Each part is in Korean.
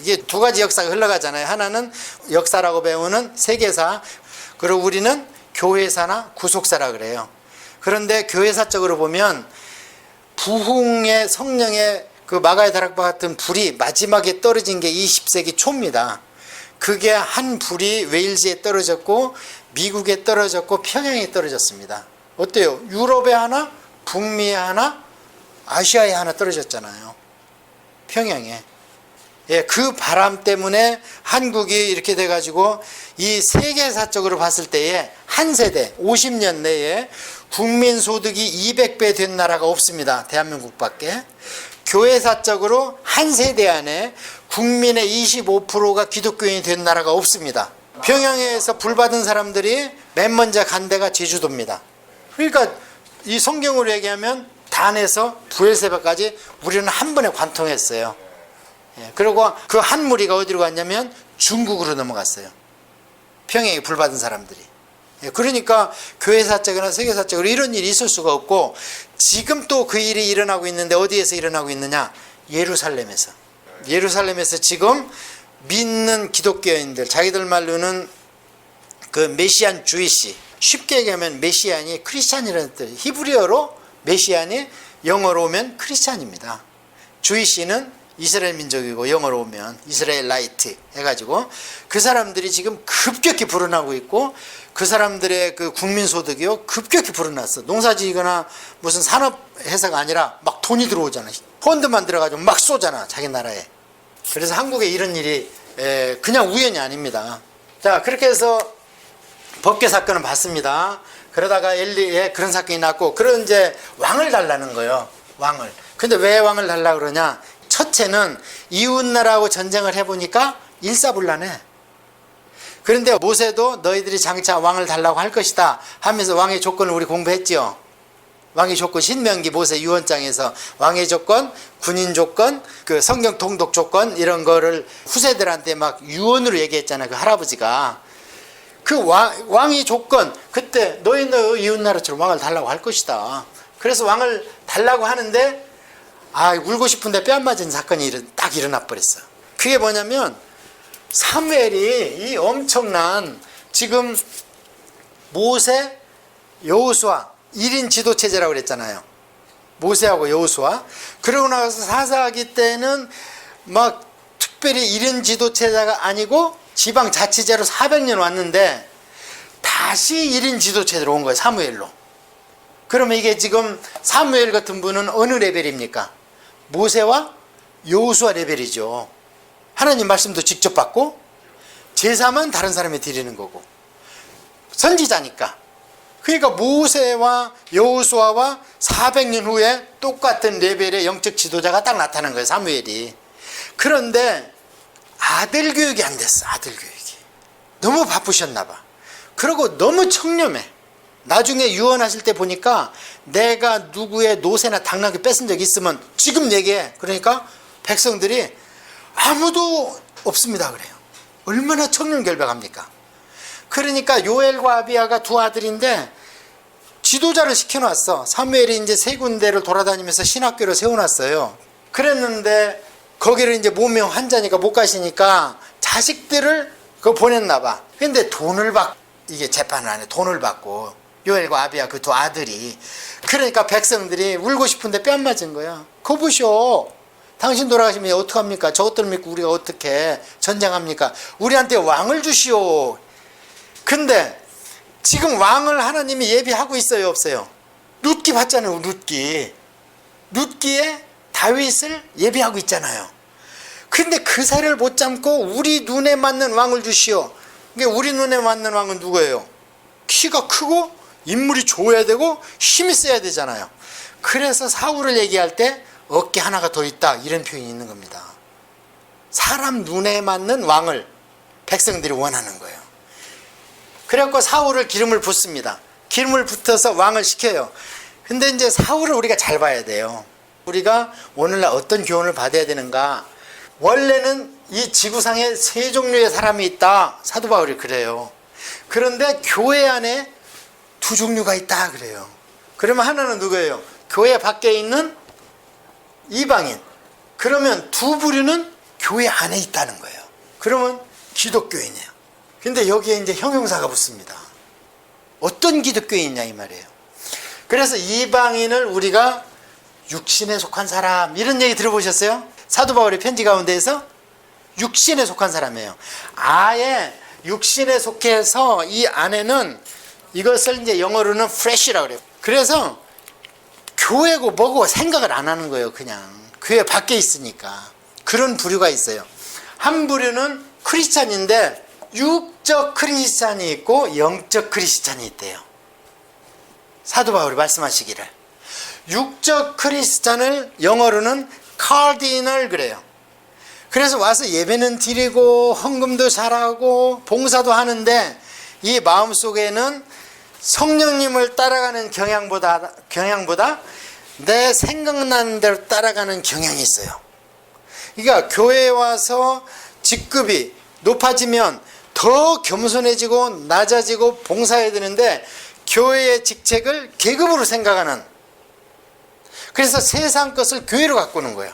이게 두 가지 역사가 흘러가잖아요. 하나는 역사라고 배우는 세계사, 그리고 우리는 교회사나 구속사라 그래요. 그런데 교회사적으로 보면 부흥의 성령의 그 마가의 다락방 같은 불이 마지막에 떨어진 게 20세기 초입니다. 그게 한 불이 웨일즈에 떨어졌고 미국에 떨어졌고 평양에 떨어졌습니다. 어때요? 유럽에 하나, 북미에 하나, 아시아에 하나 떨어졌잖아요. 평양에. 예, 그 바람 때문에 한국이 이렇게 돼가지고 이 세계사적으로 봤을 때에 한 세대 50년 내에 국민소득이 200배 된 나라가 없습니다. 대한민국밖에. 교회사적으로 한 세대 안에 국민의 25%가 기독교인이 된 나라가 없습니다. 평양에서 불받은 사람들이 맨 먼저 간 데가 제주도입니다. 그러니까 이 성경으로 얘기하면 단에서 부엘세바까지 우리는 한 번에 관통했어요. 그리고 그 한 무리가 어디로 갔냐면 중국으로 넘어갔어요. 평양에 불받은 사람들이. 그러니까 교회사적이나 세계사적으로 이런 일이 있을 수가 없고, 지금 또 그 일이 일어나고 있는데 어디에서 일어나고 있느냐? 예루살렘에서. 예루살렘에서 지금 믿는 기독교인들, 자기들 말로는 그 메시안 주이시, 쉽게 얘기하면 메시안이 크리스찬이라는 뜻, 히브리어로 메시안이 영어로 오면 크리스찬입니다. 주이시는 이스라엘 민족이고 영어로 오면 이스라엘 라이트 해가지고 그 사람들이 지금 급격히 불어나고 있고, 그 사람들의 그 국민소득이요 급격히 불어났어. 농사지거나 무슨 산업회사가 아니라 막 돈이 들어오잖아. 펀드만 들어가지고 막 쏘잖아, 자기 나라에. 그래서 한국에 이런 일이 그냥 우연이 아닙니다. 자, 그렇게 해서 법계 사건을 봤습니다. 그러다가 엘리에 그런 사건이 났고, 그런 이제 왕을 달라는 거예요. 왕을. 근데 왜 왕을 달라 그러냐? 첫째는 이웃나라하고 전쟁을 해보니까 일사불란해. 그런데 모세도 너희들이 장차 왕을 달라고 할 것이다 하면서 왕의 조건을 우리 공부했죠. 왕의 조건, 신명기 모세 유언장에서 왕의 조건, 군인 조건, 그 성경 통독 조건, 이런 거를 후세들한테 막 유언으로 얘기했잖아요. 그 할아버지가. 그 왕의 조건, 그때 너희 이웃나라처럼 왕을 달라고 할 것이다. 그래서 왕을 달라고 하는데, 울고 싶은데 뺨 맞은 사건이 딱 일어나 버렸어. 그게 뭐냐면 사무엘이 이 엄청난 지금 모세, 여호수아 1인 지도체제라고 그랬잖아요. 모세하고 여호수아. 그러고 나서 사사기 때는 막 특별히 1인 지도체제가 아니고 지방자치제로 400년 왔는데 다시 1인 지도체제로 온 거예요. 사무엘로. 그러면 이게 지금 사무엘 같은 분은 어느 레벨입니까? 모세와 여호수아 레벨이죠. 하나님 말씀도 직접 받고 제사만 다른 사람이 드리는 거고, 선지자니까. 그러니까 모세와 여호수아와 400년 후에 똑같은 레벨의 영적 지도자가 딱 나타난 거예요, 사무엘이. 그런데 아들 교육이 안 됐어. 아들 교육이 너무 바쁘셨나 봐. 그리고 너무 청렴해. 나중에 유언하실 때 보니까 내가 누구의 노새나 당나귀 뺏은 적 있으면 지금 얘기해. 그러니까 백성들이 아무도 없습니다 그래요. 얼마나 청렴결백합니까? 그러니까 요엘과 아비야가 두 아들인데 지도자를 시켜놨어. 사무엘이 이제 세 군데를 돌아다니면서 신학교를 세워놨어요. 그랬는데 거기를 이제 모명 환자니까 못 가시니까 자식들을 보냈나 봐. 근데 돈을 받고, 이게 재판을 안 해. 돈을 받고 요엘과 아비야 그 두 아들이. 그러니까 백성들이 울고 싶은데 뺨 맞은 거야. 거부셔. 당신 돌아가시면 어떡합니까? 저것들 믿고 우리가 어떻게 전쟁합니까? 우리한테 왕을 주시오. 근데 지금 왕을 하나님이 예비하고 있어요, 없어요? 룻기 봤잖아요. 룻기에 다윗을 예비하고 있잖아요. 근데 그 살을 못 참고 우리 눈에 맞는 왕을 주시오. 이게 우리 눈에 맞는 왕은 누구예요? 키가 크고 인물이 좋아야 되고 힘이 세야 되잖아요. 그래서 사울을 얘기할 때 어깨 하나가 더 있다, 이런 표현이 있는 겁니다. 사람 눈에 맞는 왕을 백성들이 원하는 거예요. 그래갖고 사울을 기름을 붓습니다. 기름을 붓어서 왕을 시켜요. 근데 이제 사울을 우리가 잘 봐야 돼요. 우리가 오늘날 어떤 교훈을 받아야 되는가? 원래는 이 지구상에 세 종류의 사람이 있다, 사도 바울이 그래요. 그런데 교회 안에 두 종류가 있다 그래요. 그러면 하나는 누구예요? 교회 밖에 있는 이방인. 그러면 두 부류는 교회 안에 있다는 거예요. 그러면 기독교인이에요. 근데 여기에 이제 형용사가 붙습니다. 어떤 기독교인이냐 이 말이에요. 그래서 이방인을 우리가 육신에 속한 사람, 이런 얘기 들어보셨어요? 사도 바울의 편지 가운데에서 육신에 속한 사람이에요. 아예 육신에 속해서 이 안에는 이것을 이제 영어로는 flesh라고 그래요. 그래서 교회고 뭐고 생각을 안 하는 거예요. 그냥 교회 밖에 있으니까. 그런 부류가 있어요. 한 부류는 크리스찬인데 육적 크리스찬이 있고 영적 크리스찬이 있대요. 사도 바울이 말씀하시기를 육적 크리스찬을 영어로는 카디널 그래요. 그래서 와서 예배는 드리고 헌금도 잘하고 봉사도 하는데 이 마음속에는 성령님을 따라가는 경향보다 내 생각나는 대로 따라가는 경향이 있어요. 그러니까 교회에 와서 직급이 높아지면 더 겸손해지고 낮아지고 봉사해야 되는데 교회의 직책을 계급으로 생각하는, 그래서 세상 것을 교회로 갖고 오는 거예요.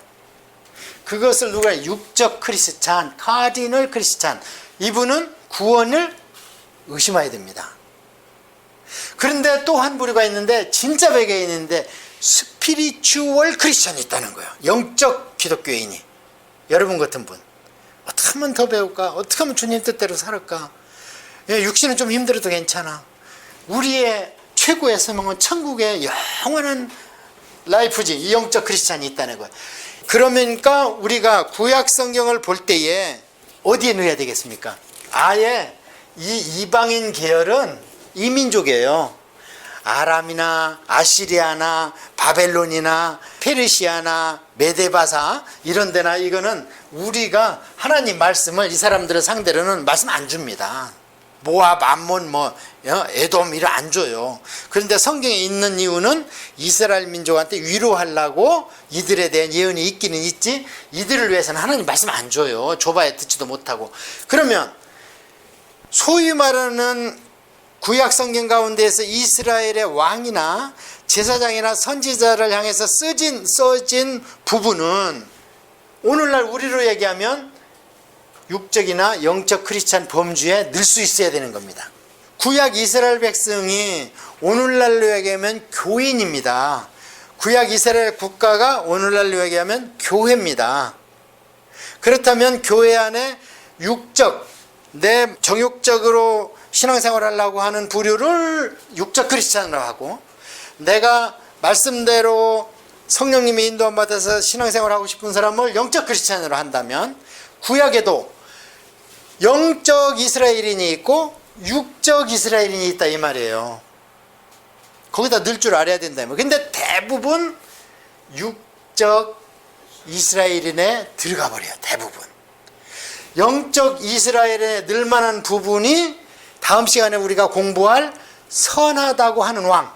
그것을 누가 육적 크리스찬, 카디널 크리스찬, 이분은 구원을 의심해야 됩니다. 그런데 또 한 부류가 있는데 진짜 백개인인데 스피리추얼 크리스찬이 있다는 거예요. 영적 기독교인이. 여러분 같은 분. 어떻게 하면 더 배울까? 어떻게 하면 주님 뜻대로 살을까? 육신은 좀 힘들어도 괜찮아. 우리의 최고의 소망은 천국의 영원한 라이프지. 이 영적 크리스찬이 있다는 거예요. 그러니까 우리가 구약 성경을 볼 때에 어디에 넣어야 되겠습니까? 아예 이 이방인 계열은 이민족이에요. 아람이나 아시리아나 바벨론이나 페르시아나 메데바사 이런 데나, 이거는 우리가 하나님 말씀을 이 사람들을 상대로는 말씀 안 줍니다. 모압, 암몬, 에돔 이런 안 줘요. 그런데 성경에 있는 이유는 이스라엘 민족한테 위로하려고 이들에 대한 예언이 있기는 있지, 이들을 위해서는 하나님 말씀 안 줘요. 줘봐야 듣지도 못하고. 그러면 소위 말하는 구약 성경 가운데에서 이스라엘의 왕이나 제사장이나 선지자를 향해서 써진 부분은 오늘날 우리로 얘기하면 육적이나 영적 크리스찬 범주에 늘 수 있어야 되는 겁니다. 구약 이스라엘 백성이 오늘날로 얘기하면 교인입니다. 구약 이스라엘 국가가 오늘날로 얘기하면 교회입니다. 그렇다면 교회 안에 육적, 내 정욕적으로 신앙생활을 하려고 하는 부류를 육적 크리스찬으로 하고, 내가 말씀대로 성령님의 인도함 받아서 신앙생활을 하고 싶은 사람을 영적 크리스찬으로 한다면 구약에도 영적 이스라엘인이 있고 육적 이스라엘인이 있다 이 말이에요. 거기다 넣을 줄 알아야 된다. 근데 대부분 육적 이스라엘인에 들어가 버려요. 대부분. 영적 이스라엘에 넣을만한 부분이 다음 시간에 우리가 공부할 선하다고 하는 왕.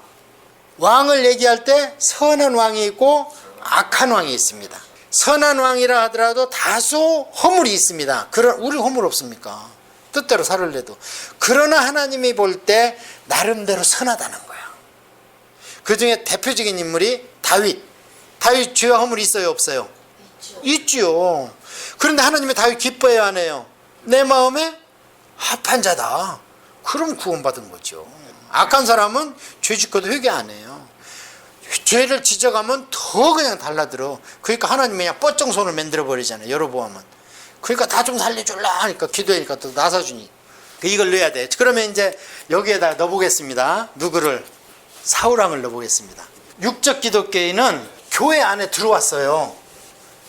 왕을 얘기할 때 선한 왕이 있고 악한 왕이 있습니다. 선한 왕이라 하더라도 다소 허물이 있습니다. 우리 허물 없습니까? 뜻대로 살을래도. 그러나 하나님이 볼 때 나름대로 선하다는 거야. 그 중에 대표적인 인물이 다윗. 다윗 죄와 허물이 있어요, 없어요? 있죠. 그런데 하나님의 다윗 기뻐해야 하네요. 내 마음에 합한 자다. 그럼 구원받은 거죠. 악한 사람은 죄 짓고도 회개 안 해요. 죄를 지적하면 더 그냥 달라들어. 그러니까 하나님이 그냥 뻗정 손을 만들어 버리잖아요. 여로보암은. 그러니까 다 좀 살려줄라 하니까 기도하니까 또 나서주니. 이걸 넣어야 돼. 그러면 이제 여기에다 넣어보겠습니다. 누구를? 사울왕을 넣어보겠습니다. 육적 기독교인은 교회 안에 들어왔어요.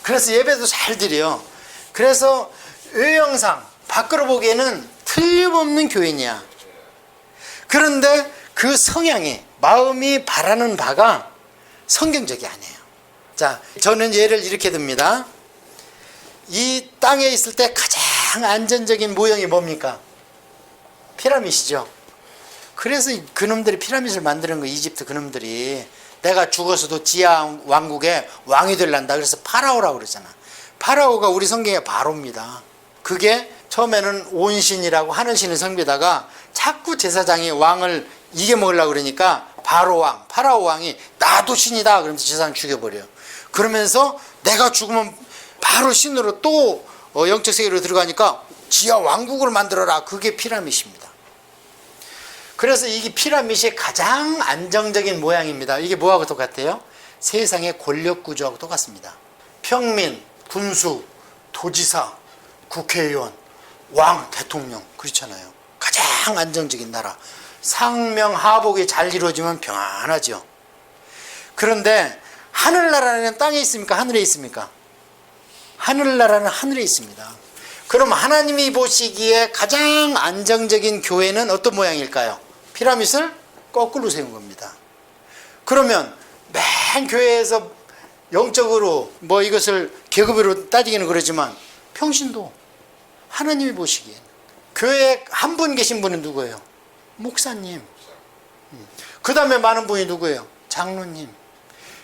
그래서 예배도 잘 드려요. 그래서 외형상 밖으로 보기에는 틀림없는 교인이야. 그런데 그 성향이, 마음이 바라는 바가 성경적이 아니에요. 자, 저는 예를 이렇게 듭니다. 이 땅에 있을 때 가장 안전적인 모형이 뭡니까? 피라밋이죠. 그래서 그놈들이 피라밋을 만드는 거예요. 이집트 그놈들이. 내가 죽어서도 지하 왕국의 왕이 되란다. 그래서 파라오라고 그러잖아. 파라오가 우리 성경의 바로입니다. 그게 처음에는 온신이라고 하늘신을 섬기다가 자꾸 제사장이 왕을 이겨먹으려고 그러니까 바로왕, 파라오 왕이 나도 신이다 그러면서 제사장 죽여버려요. 그러면서 내가 죽으면 바로 신으로 또 영적 세계로 들어가니까 지하 왕국을 만들어라. 그게 피라밋입니다. 그래서 이게 피라밋이 가장 안정적인 모양입니다. 이게 뭐하고 똑같아요? 세상의 권력 구조하고 똑같습니다. 평민, 군수, 도지사, 국회의원, 왕, 대통령 그렇잖아요. 가장 안정적인 나라. 상명하복이 잘 이루어지면 평안하죠. 그런데 하늘나라는 땅에 있습니까? 하늘에 있습니까? 하늘나라는 하늘에 있습니다. 그럼 하나님이 보시기에 가장 안정적인 교회는 어떤 모양일까요? 피라밋을 거꾸로 세운 겁니다. 그러면 맨 교회에서 영적으로 뭐 이것을 계급으로 따지기는 그러지만 평신도 하나님이 보시기에 교회에 한 분 계신 분은 누구예요? 목사님. 그 다음에 많은 분이 누구예요? 장로님.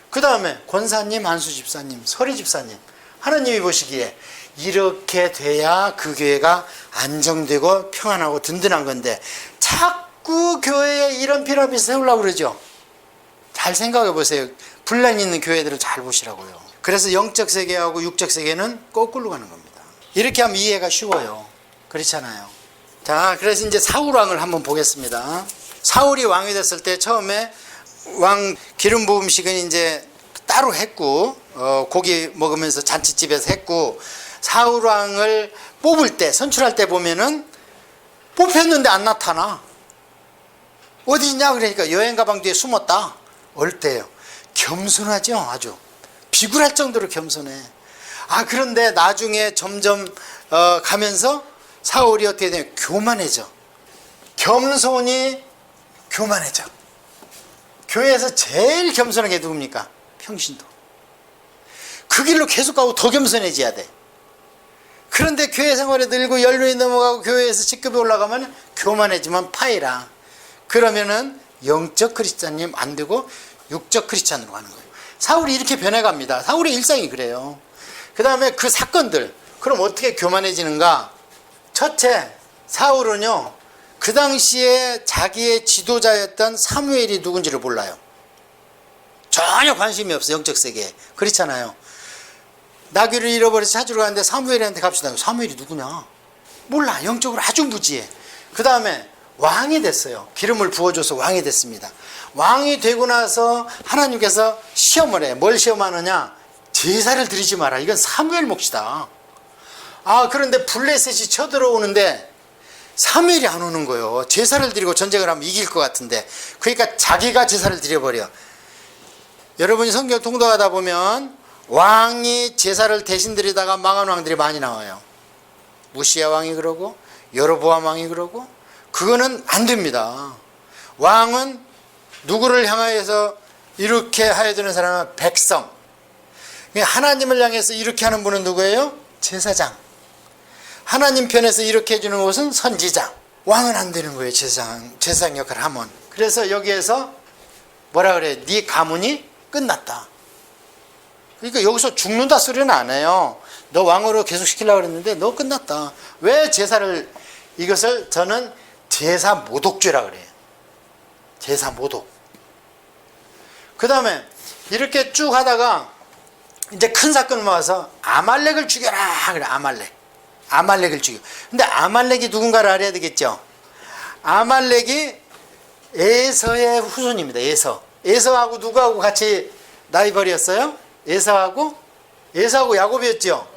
그 다음에 권사님, 안수집사님, 서리집사님. 하나님이 보시기에 이렇게 돼야 그 교회가 안정되고 평안하고 든든한 건데 자꾸 교회에 이런 피라밋을 세우려고 그러죠. 잘 생각해 보세요. 분란 있는 교회들을 잘 보시라고요. 그래서 영적 세계하고 육적 세계는 거꾸로 가는 겁니다. 이렇게 하면 이해가 쉬워요. 그렇잖아요. 자, 그래서 이제 사울왕을 한번 보겠습니다. 사울이 왕이 됐을 때 처음에 왕 기름 부음식은 이제 따로 했고 고기 먹으면서 잔치집에서 했고 사울왕을 뽑을 때 선출할 때 보면은 뽑혔는데 안 나타나. 어디 있냐 그러니까 여행 가방 뒤에 숨었다. 올 때요. 겸손하죠. 아주 비굴할 정도로 겸손해. 그런데 나중에 점점 가면서 사울이 어떻게 되냐 교만해져. 겸손이 교만해져. 교회에서 제일 겸손한 게 누굽니까? 평신도. 그 길로 계속 가고 더 겸손해져야 돼. 그런데 교회 생활에 늘고 연륜이 넘어가고 교회에서 직급이 올라가면 교만해지면 파이라. 그러면은 영적 크리스찬님 안 되고 육적 크리스찬으로 가는 거예요. 사울이 이렇게 변해갑니다. 사울의 일상이 그래요. 그 다음에 그 사건들. 그럼 어떻게 교만해지는가? 첫째, 사울은요 그 당시에 자기의 지도자였던 사무엘이 누군지를 몰라요. 전혀 관심이 없어요. 영적 세계에. 그렇잖아요. 나귀를 잃어버려서 찾으러 가는데 사무엘한테 갑시다. 사무엘이 누구냐? 몰라. 영적으로 아주 무지해. 그 다음에 왕이 됐어요. 기름을 부어줘서 왕이 됐습니다. 왕이 되고 나서 하나님께서 시험을 해. 뭘 시험하느냐? 제사를 드리지 마라. 이건 사무엘 몫이다. 그런데 블레셋이 쳐들어오는데 사무엘이 안 오는 거예요. 제사를 드리고 전쟁을 하면 이길 것 같은데. 그러니까 자기가 제사를 드려버려. 여러분이 성경 통독하다 보면 왕이 제사를 대신 드리다가 망한 왕들이 많이 나와요. 무시야 왕이 그러고 여로보암 왕이 그러고. 그거는 안 됩니다. 왕은 누구를 향하여서 이렇게 하여야 되는 사람은 백성. 하나님을 향해서 이렇게 하는 분은 누구예요? 제사장. 하나님 편에서 이렇게 해주는 것은 선지장. 왕은 안 되는 거예요. 제사장 역할을 하면. 그래서 여기에서 뭐라 그래? 네 가문이 끝났다. 그러니까 여기서 죽는다 소리는 안 해요. 너 왕으로 계속 시키려고 그랬는데 너 끝났다. 왜 제사를, 이것을 저는 제사 모독죄라 그래요. 제사 모독. 그 다음에 이렇게 쭉 하다가 이제 큰 사건을 모아서 아말렉을 죽여라 그래. 아말렉을 죽여. 근데 아말렉이 누군가를 알아야 되겠죠. 아말렉이 에서의 후손입니다. 에서하고 누구하고 같이 라이벌이었어요? 에서하고 야곱이었죠.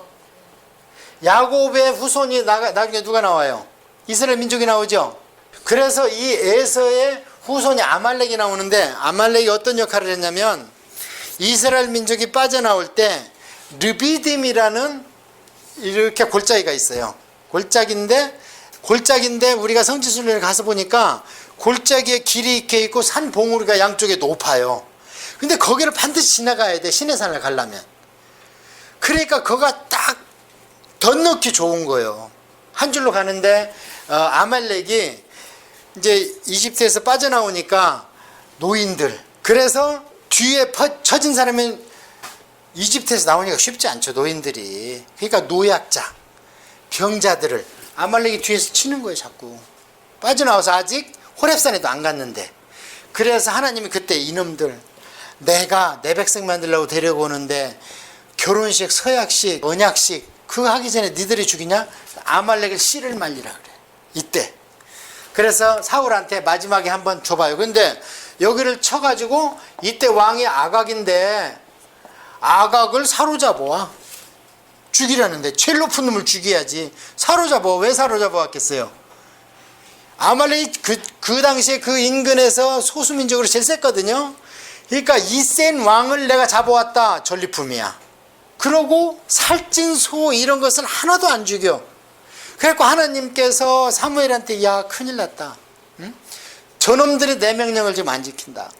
야곱의 후손이 나중에 누가 나와요? 이스라엘 민족이 나오죠. 그래서 이 에서의 후손이 아말렉이 나오는데 아말렉이 어떤 역할을 했냐면 이스라엘 민족이 빠져나올 때 르비딤이라는 이렇게 골짜기가 있어요. 골짜기인데 우리가 성지순례를 가서 보니까 골짜기에 길이 이렇게 있고 산 봉우리가 양쪽에 높아요. 근데 거기를 반드시 지나가야 돼. 시내산을 가려면. 그러니까 거기가 딱 덧넣기 좋은 거예요. 한 줄로 가는데 아말렉이 이제 이집트에서 빠져나오니까 노인들, 그래서 뒤에 처진 사람은 이집트에서 나오니까 쉽지 않죠. 노인들이. 그러니까 노약자, 병자들을 아말렉이 뒤에서 치는 거예요. 자꾸 빠져나와서 아직 호렙산에도 안 갔는데. 그래서 하나님이 그때 이놈들 내가 내 백성 만들려고 데려오는데 결혼식, 서약식, 언약식 그거 하기 전에 니들이 죽이냐? 아말렉을 씨를 말리라 그래. 이때. 그래서 사울한테 마지막에 한번 줘봐요. 근데 여기를 쳐가지고 이때 왕이 아각인데 아각을 사로잡아. 죽이라는데 제일 높은 놈을 죽여야지. 사로잡아. 왜 사로잡아 왔겠어요? 아말렉이 그 당시에 그 인근에서 소수민족으로 제일 셌거든요. 그러니까 이 센 왕을 내가 잡아왔다. 전리품이야. 그러고 살찐 소 이런 것은 하나도 안 죽여. 그래갖고 하나님께서 사무엘한테 야 큰일 났다. 응? 저놈들이 내 명령을 지금 안 지킨다.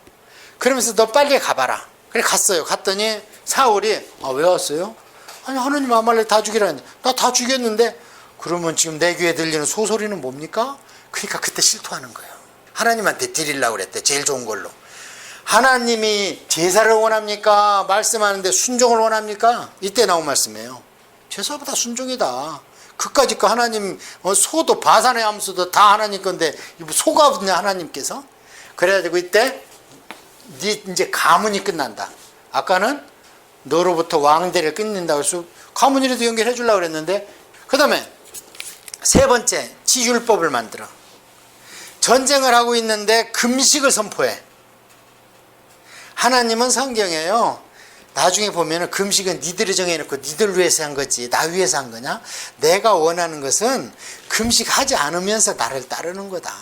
그러면서 너 빨리 가봐라. 그래 갔어요. 갔더니 사울이 왜 왔어요? 아니 하나님 아말렉 다 죽이라는데 나 다 죽였는데 그러면 지금 내 귀에 들리는 소소리는 뭡니까? 그러니까 그때 실토하는 거예요. 하나님한테 드리려고 그랬대. 제일 좋은 걸로. 하나님이 제사를 원합니까? 말씀하는데 순종을 원합니까? 이때 나온 말씀이에요. 제사보다 순종이다. 그까짓 거 하나님 소도 바산의 암소도 다 하나님 건데 소가 없냐 하나님께서? 그래가지고 이때 네 이제 가문이 끝난다. 아까는 너로부터 왕대를 끊는다고 해서 가문이라도 연결해 주려고 그랬는데 그 다음에 세 번째 지율법을 만들어. 전쟁을 하고 있는데 금식을 선포해. 하나님은 성경에요. 나중에 보면은 금식은 니들이 정해놓고 니들 위해서 한 거지 나 위해서 한 거냐? 내가 원하는 것은 금식하지 않으면서 나를 따르는 거다.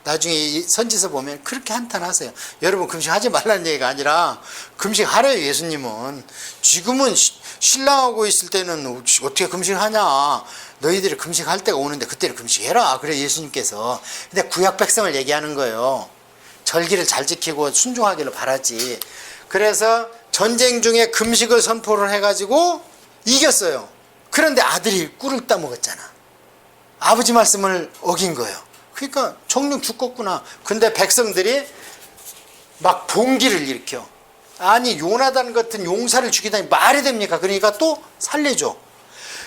나중에 선지서 보면 그렇게 한탄하세요. 여러분 금식하지 말라는 얘기가 아니라 금식하래요. 예수님은. 지금은 신랑하고 있을 때는 어떻게 금식하냐. 너희들이 금식할 때가 오는데 그때는 금식해라. 그래 예수님께서. 근데 구약 백성을 얘기하는 거예요. 절기를 잘 지키고 순종하기를 바라지. 그래서 전쟁 중에 금식을 선포를 해가지고 이겼어요. 그런데 아들이 꿀을 따먹었잖아. 아버지 말씀을 어긴 거예요. 그러니까 정령 죽겠구나. 근데 백성들이 막 봉기를 일으켜. 아니 요나단 같은 용사를 죽이다니 말이 됩니까? 그러니까 또 살려줘.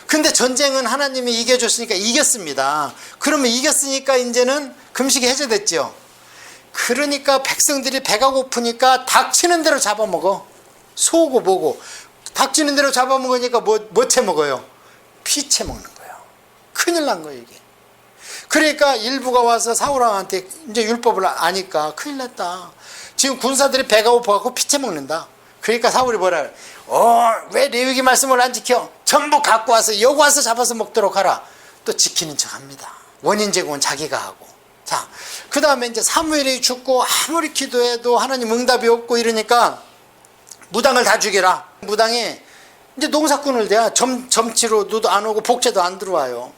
근데 전쟁은 하나님이 이겨줬으니까 이겼습니다. 그러면 이겼으니까 이제는 금식이 해제됐죠. 그러니까 백성들이 배가 고프니까 닥치는 대로 잡아먹어. 소고 뭐고. 닥치는 대로 잡아먹으니까 뭐 채먹어요? 피 채먹는 거예요. 큰일 난 거예요 이게. 그러니까 일부가 와서 사울왕한테 이제 율법을 아니까 큰일 났다. 지금 군사들이 배가 고파갖고 피 채먹는다. 그러니까 사울이 뭐라 그래? 왜 레위기 말씀을 안 지켜? 전부 갖고 와서 여기 와서 잡아서 먹도록 하라. 또 지키는 척 합니다. 원인 제공은 자기가 하고. 자, 그 다음에 이제 사무엘이 죽고 아무리 기도해도 하나님 응답이 없고 이러니까 무당을 다 죽여라. 무당이 이제 농사꾼을 대야 점치로 누도 안 오고 복제도 안 들어와요.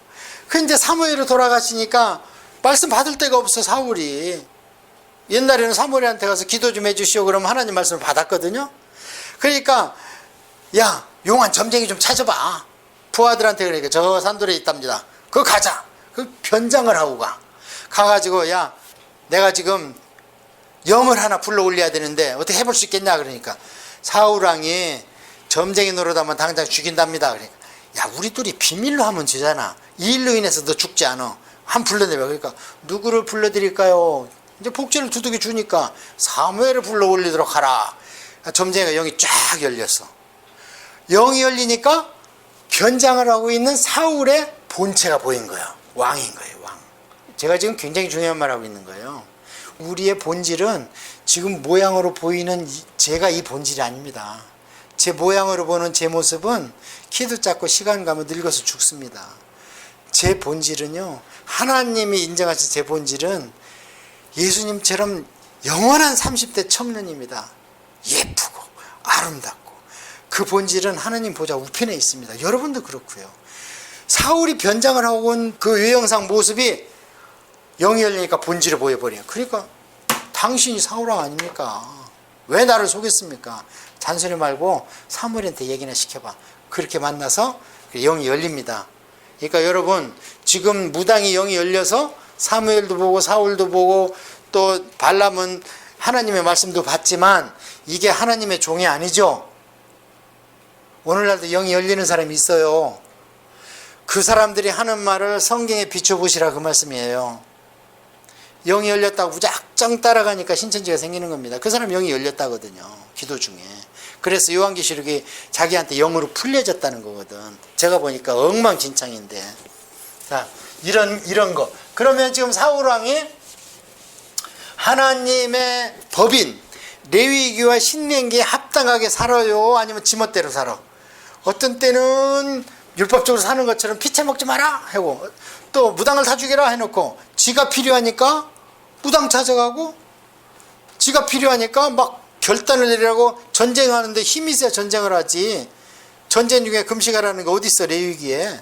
그 이제 사무엘이 돌아가시니까 말씀 받을 데가 없어 사울이. 옛날에는 사무엘한테 가서 기도 좀 해주시오 그러면 하나님 말씀을 받았거든요. 그러니까 야 용한 점쟁이 좀 찾아봐. 부하들한테 그러니까 저 산돌에 있답니다. 그거 가자. 그 변장을 하고 가. 가가지고 야 내가 지금 영을 하나 불러 올려야 되는데 어떻게 해볼 수 있겠냐 그러니까 사울왕이 점쟁이 노릇하면 당장 죽인답니다. 그러니까 야 우리 둘이 비밀로 하면 되잖아. 이 일로 인해서 너 죽지 않아. 한 불러내봐. 그러니까 누구를 불러드릴까요? 이제 복제를 두둑이 주니까 사무엘을 불러 올리도록 하라. 점쟁이가 영이 쫙 열렸어. 영이 열리니까 변장을 하고 있는 사울의 본체가 보인 거야. 왕인 거예요. 왕. 제가 지금 굉장히 중요한 말 하고 있는 거예요. 우리의 본질은 지금 모양으로 보이는 제가 이 본질이 아닙니다. 제 모양으로 보는 제 모습은 키도 작고 시간 가면 늙어서 죽습니다. 제 본질은요, 하나님이 인정하신 제 본질은 예수님처럼 영원한 30대 청년입니다. 예쁘고 아름답고 그 본질은 하나님 보좌 우편에 있습니다. 여러분도 그렇고요. 사울이 변장을 하고 온 그 외형상 모습이 영이 열리니까 본질을 보여버려요. 그러니까 당신이 사울왕 아닙니까? 왜 나를 속였습니까? 잔소리 말고 사무엘한테 얘기나 시켜봐. 그렇게 만나서 영이 열립니다. 그러니까 여러분 지금 무당이 영이 열려서 사무엘도 보고 사울도 보고 또 발람은 하나님의 말씀도 받지만 이게 하나님의 종이 아니죠. 오늘날도 영이 열리는 사람이 있어요. 그 사람들이 하는 말을 성경에 비춰보시라 그 말씀이에요. 영이 열렸다고 무작정 따라가니까 신천지가 생기는 겁니다. 그 사람 영이 열렸다거든요. 기도 중에. 그래서 요한계시록이 자기한테 영으로 풀려졌다는 거거든. 제가 보니까 엉망진창인데. 자, 이런 거. 그러면 지금 사울왕이 하나님의 법인 레위기와 신명기에 합당하게 살아요? 아니면 지멋대로 살아? 어떤 때는 율법적으로 사는 것처럼 피채 먹지 마라 하고, 또 무당을 사주게라 해놓고 지가 필요하니까 무당 찾아가고, 지가 필요하니까 막 결단을 내리라고 전쟁하는데 힘이 있어야 전쟁을 하지. 전쟁 중에 금식하라는 거 어디 있어 레위기에.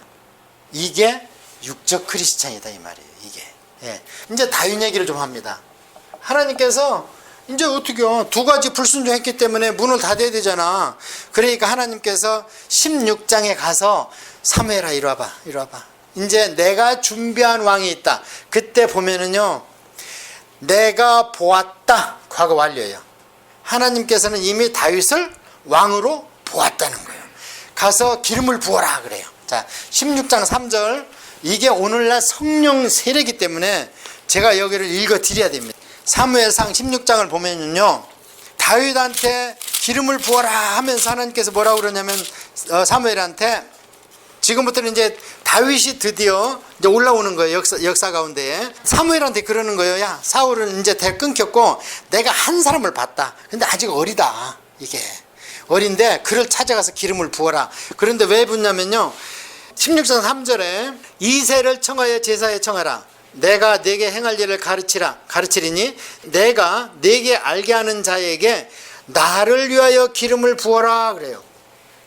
이게 육적 크리스찬이다 이 말이에요. 이게. 예. 이제 다윈 얘기를 좀 합니다. 하나님께서 이제 어떻게 두 가지 불순종했기 때문에 문을 닫아야 되잖아. 그러니까 하나님께서 16장에 가서 사무엘아 이리 와봐. 이제 내가 준비한 왕이 있다. 그때 보면은요, 내가 보았다. 과거 완료예요. 하나님께서는 이미 다윗을 왕으로 보았다는 거예요. 가서 기름을 부어라 그래요. 자, 16장 3절. 이게 오늘날 성령 세례이기 때문에 제가 여기를 읽어 드려야 됩니다. 사무엘상 16장을 보면요, 다윗한테 기름을 부어라 하면서 하나님께서 뭐라고 그러냐면, 사무엘한테 지금부터는 이제 다윗이 드디어 이제 올라오는 거예요. 역사 가운데에. 사무엘한테 그러는 거예요. 야, 사울은 이제 대 끊겼고 내가 한 사람을 봤다. 근데 아직 어리다. 이게 어린데 그를 찾아가서 기름을 부어라. 그런데 왜 붓냐면요, 16장 3절에 이새를 청하여 제사에 청하라. 내가 네게 행할 일을 가르치리니 내가 네게 알게 하는 자에게 나를 위하여 기름을 부어라 그래요.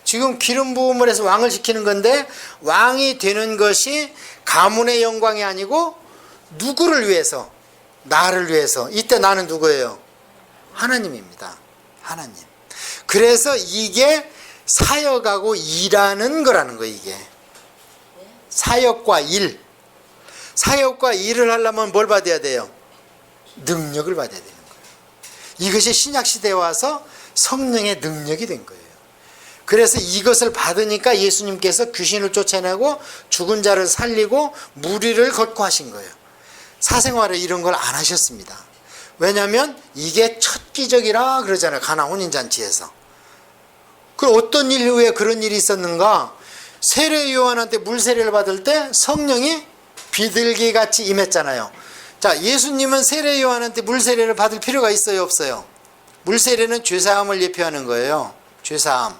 지금 기름 부음을 해서 왕을 시키는 건데, 왕이 되는 것이 가문의 영광이 아니고 누구를 위해서? 나를 위해서. 이때 나는 누구예요? 하나님입니다. 하나님. 그래서 이게 사역하고 일하는 거라는 거예요. 이게 사역과 일. 사역과 일을 하려면 뭘 받아야 돼요? 능력을 받아야 되는 거예요. 이것이 신약시대에 와서 성령의 능력이 된 거예요. 그래서 이것을 받으니까 예수님께서 귀신을 쫓아내고 죽은 자를 살리고 무리를 걷고 하신 거예요. 사생활에 이런 걸 안 하셨습니다. 왜냐하면 이게 첫 기적이라 그러잖아요. 가나 혼인잔치에서. 그럼 어떤 일 후에 그런 일이 있었는가? 세례 요한한테 물세례를 받을 때 성령이 비둘기같이 임했잖아요. 자, 예수님은 세례 요한한테 물세례를 받을 필요가 있어요, 없어요? 물세례는 죄사함을 예표하는 거예요. 죄사함.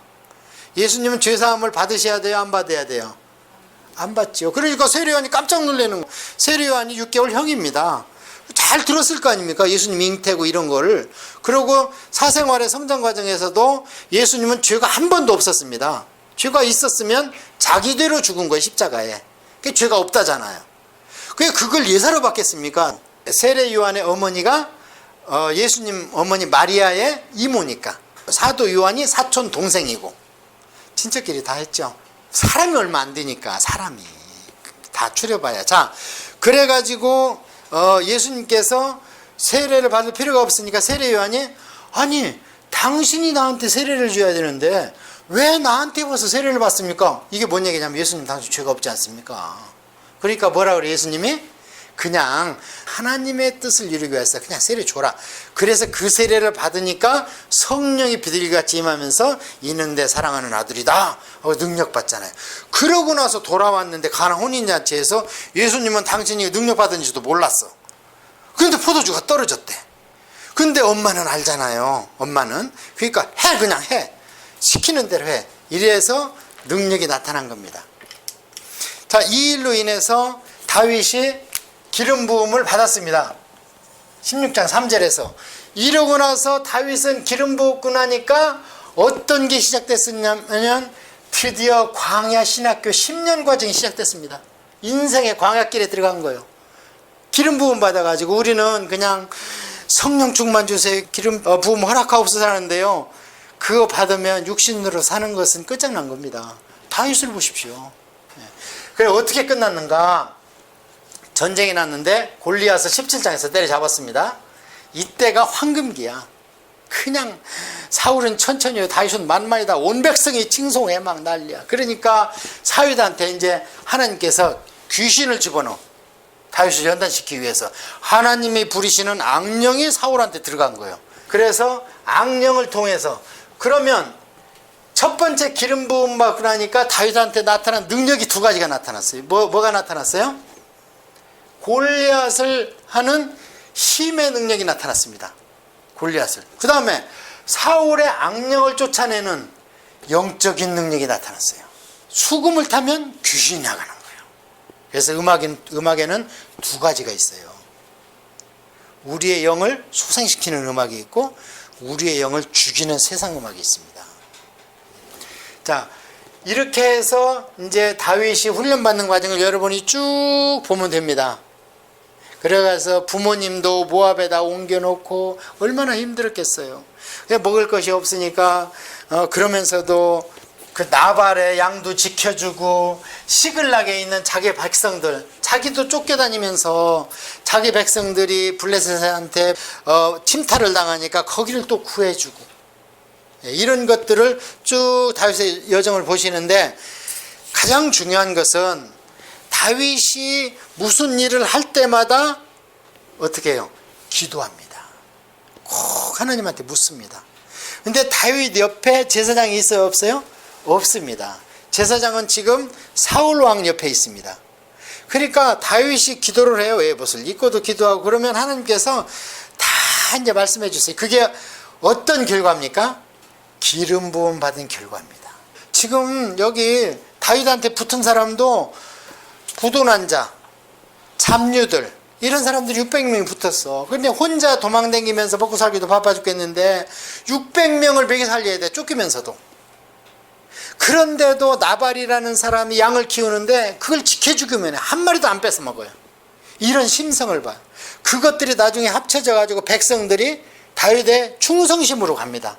예수님은 죄사함을 받으셔야 돼요, 안 받아야 돼요? 안 받죠. 그러니까 세례 요한이 깜짝 놀라는 거예요. 세례 요한이 6개월 형입니다. 잘 들었을 거 아닙니까? 예수님 잉태고 이런 거를. 그리고 사생활의 성장 과정에서도 예수님은 죄가 한 번도 없었습니다. 죄가 있었으면 자기대로 죽은 거예요, 십자가에. 그게 죄가 없다잖아요. 그걸 예사로 받겠습니까? 세례 요한의 어머니가 예수님 어머니 마리아의 이모니까. 사도 요한이 사촌 동생이고. 친척끼리 다 했죠. 사람이 얼마 안 되니까, 사람이 다 추려봐야. 자, 그래가지고 예수님께서 세례를 받을 필요가 없으니까 세례 요한이, 아니 당신이 나한테 세례를 줘야 되는데 왜 나한테 와서 세례를 받습니까? 이게 뭔 얘기냐면 예수님 당신 죄가 없지 않습니까? 그러니까 뭐라 그래 예수님이? 그냥 하나님의 뜻을 이루기 위해서 그냥 세례 줘라. 그래서 그 세례를 받으니까 성령이 비둘기같이 임하면서 이는 내 사랑하는 아들이다 하고 능력 받잖아요. 그러고 나서 돌아왔는데 가나 혼인잔치에서 예수님은 당신이 능력 받은지도 몰랐어. 그런데 포도주가 떨어졌대. 근데 엄마는 알잖아요. 엄마는. 그러니까 해, 그냥 해. 시키는 대로 해. 이래서 능력이 나타난 겁니다. 자, 이 일로 인해서 다윗이 기름 부음을 받았습니다. 16장 3절에서. 이러고 나서 다윗은 기름 부었고 나니까 어떤 게 시작됐었냐면 드디어 광야 신학교 10년 과정이 시작됐습니다. 인생의 광야길에 들어간 거예요. 기름 부음 받아가지고 우리는 그냥 성령 충만 주세요, 기름 부음 허락하옵소서 하는데요. 그거 받으면 육신으로 사는 것은 끝장난 겁니다. 다윗을 보십시오. 그래 어떻게 끝났는가? 전쟁이 났는데 골리앗을 17장에서 때려잡았습니다. 이때가 황금기야. 그냥 사울은 천천히, 다윗은 만만이다. 온 백성이 칭송해 막 난리야. 그러니까 사윗한테 이제 하나님께서 귀신을 집어넣어. 다윗을 연단시키기 위해서 하나님이 부리시는 악령이 사울한테 들어간 거예요. 그래서 악령을 통해서, 그러면 첫 번째 기름 부음 받고 나니까 다윗한테 나타난 능력이 두 가지가 나타났어요. 뭐가 나타났어요? 골리앗을 하는 힘의 능력이 나타났습니다. 골리앗을. 그 다음에 사울의 악령을 쫓아내는 영적인 능력이 나타났어요. 수금을 타면 귀신이 나가는 거예요. 그래서 음악에는 두 가지가 있어요. 우리의 영을 소생시키는 음악이 있고 우리의 영을 죽이는 세상 음악이 있습니다. 자, 이렇게 해서 이제 다윗이 훈련받는 과정을 여러분이 쭉 보면 됩니다. 그래서 부모님도 모압에다 옮겨놓고 얼마나 힘들었겠어요. 먹을 것이 없으니까 그러면서도 그 나발의 양도 지켜주고 시글락에 있는 자기 백성들, 자기도 쫓겨다니면서 자기 백성들이 블레셋한테 침탈을 당하니까 거기를 또 구해주고, 이런 것들을 쭉 다윗의 여정을 보시는데, 가장 중요한 것은 다윗이 무슨 일을 할 때마다 어떻게 해요? 기도합니다. 꼭 하나님한테 묻습니다. 근데 다윗 옆에 제사장이 있어요, 없어요? 없습니다. 제사장은 지금 사울 왕 옆에 있습니다. 그러니까 다윗이 기도를 해요. 에봇을 입고도 기도하고. 그러면 하나님께서 다 이제 말씀해 주세요. 그게 어떤 결과입니까? 기름 부음 받은 결과입니다. 지금 여기 다윗한테 붙은 사람도 부도난 자, 잡류들, 이런 사람들이 600명이 붙었어. 근데 혼자 도망다니면서 먹고 살기도 바빠 죽겠는데 600명을 먹여 살려야 돼, 쫓기면서도. 그런데도 나발이라는 사람이 양을 키우는데 그걸 지켜주기만 해. 한 마리도 안 뺏어 먹어요. 이런 심성을 봐요. 그것들이 나중에 합쳐져 가지고 백성들이 다윗의 충성심으로 갑니다.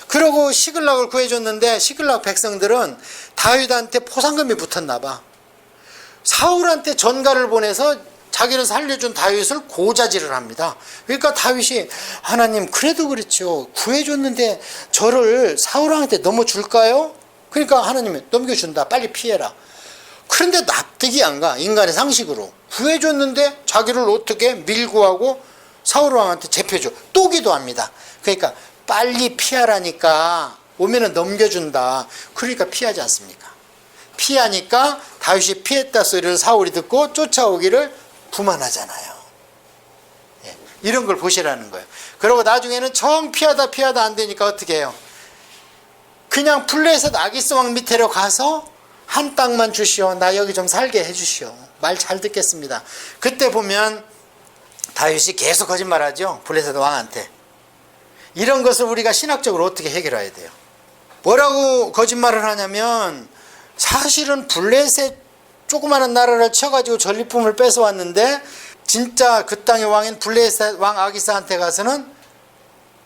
그러고 시글락을 구해줬는데 시글락 백성들은 다윗한테 포상금이 붙었나 봐. 사울한테 전가를 보내서 자기를 살려준 다윗을 고자질을 합니다. 그러니까 다윗이, 하나님 그래도 그렇죠, 구해줬는데 저를 사울왕한테 넘어줄까요? 그러니까 하나님이 넘겨준다, 빨리 피해라. 그런데 납득이 안 가. 인간의 상식으로 구해줬는데 자기를 어떻게 밀고 하고 사울왕한테 잡혀줘. 또 기도합니다. 그러니까 빨리 피하라니까, 오면은 넘겨준다. 그러니까 피하지 않습니까? 피하니까 다윗이 피했다 소리를 사울이 듣고 쫓아오기를 구만하잖아요. 예, 이런 걸 보시라는 거예요. 그리고 나중에는 정 피하다 안 되니까 어떻게 해요? 그냥 블레셋 아기스 왕 밑으로 가서 한 땅만 주시오, 나 여기 좀 살게 해주시오, 말 잘 듣겠습니다. 그때 보면 다윗이 계속 거짓말하죠, 블레셋 왕한테. 이런 것을 우리가 신학적으로 어떻게 해결해야 돼요? 뭐라고 거짓말을 하냐면, 사실은 블레셋 조그마한 나라를 쳐가지고 전리품을 뺏어왔는데, 진짜 그 땅의 왕인 블레셋 왕 아기스한테 가서는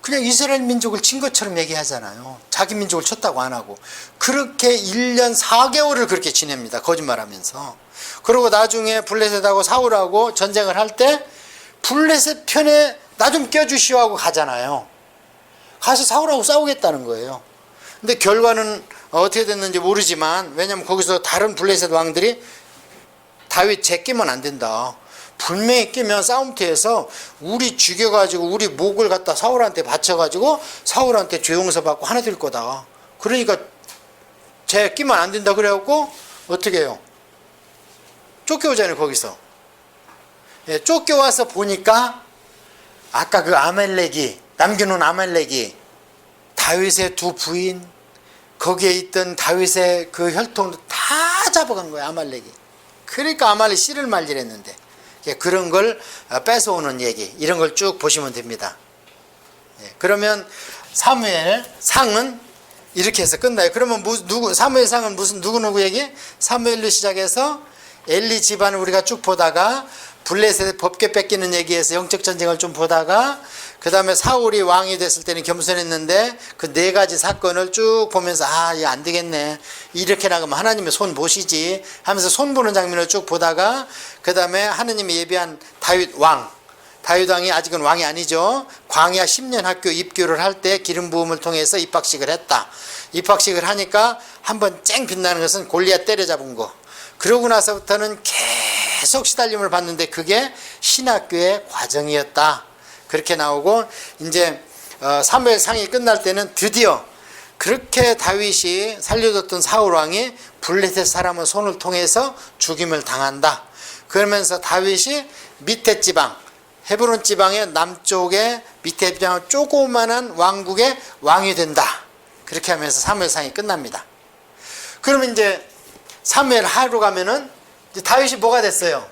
그냥 이스라엘 민족을 친 것처럼 얘기하잖아요. 자기 민족을 쳤다고 안 하고. 그렇게 1년 4개월을 그렇게 지냅니다, 거짓말하면서. 그리고 나중에 블레셋하고 사울하고 전쟁을 할 때 블레셋 편에 나 좀 껴주시오 하고 가잖아요. 가서 사울하고 싸우겠다는 거예요. 근데 결과는 어떻게 됐는지 모르지만, 왜냐면 거기서 다른 블레셋 왕들이 다윗 제끼면 안 된다, 분명히 끼면 싸움터에서 우리 죽여가지고 우리 목을 갖다 사울한테 바쳐가지고 사울한테 죄용서 받고 하나 될 거다. 그러니까 쟤 끼면 안 된다 그래갖고 어떻게 해요? 쫓겨오잖아요, 거기서. 예, 쫓겨와서 보니까 아까 그 아말렉이, 남겨놓은 아말렉이 다윗의 두 부인, 거기에 있던 다윗의 그 혈통도 다 잡아간 거예요, 아말렉이. 그러니까 아말렉 씨를 말질했는데, 그런 걸 뺏어오는 얘기, 이런 걸 쭉 보시면 됩니다. 그러면 사무엘 상은 이렇게 해서 끝나요. 그러면 사무엘 상은 무슨 누구 얘기? 사무엘로 시작해서 엘리 집안을 우리가 쭉 보다가 블레셋의 법궤 뺏기는 얘기에서 영적 전쟁을 좀 보다가, 그 다음에 사울이 왕이 됐을 때는 겸손했는데 그 4가지 사건을 쭉 보면서, 아, 이거 안 되겠네, 이렇게 나가면 하나님의 손 보시지 하면서 손 보는 장면을 쭉 보다가, 그 다음에 하나님이 예비한 다윗 왕이 아직은 왕이 아니죠. 광야 10년 학교 입교를 할 때 기름 부음을 통해서 입학식을 했다. 입학식을 하니까 한번 쨍 빛나는 것은 골리앗 때려잡은 거. 그러고 나서부터는 계속 시달림을 받는데 그게 신학교의 과정이었다. 그렇게 나오고, 이제 사무엘 상이 끝날 때는 드디어 그렇게 다윗이 살려줬던 사울 왕이 블레셋 사람의 손을 통해서 죽임을 당한다. 그러면서 다윗이 밑에 지방, 헤브론 지방의 남쪽에 밑에 지방 조그만한 왕국의 왕이 된다. 그렇게 하면서 사무엘상이 끝납니다. 그러면 이제 사무엘 하루 가면은 이제 다윗이 뭐가 됐어요?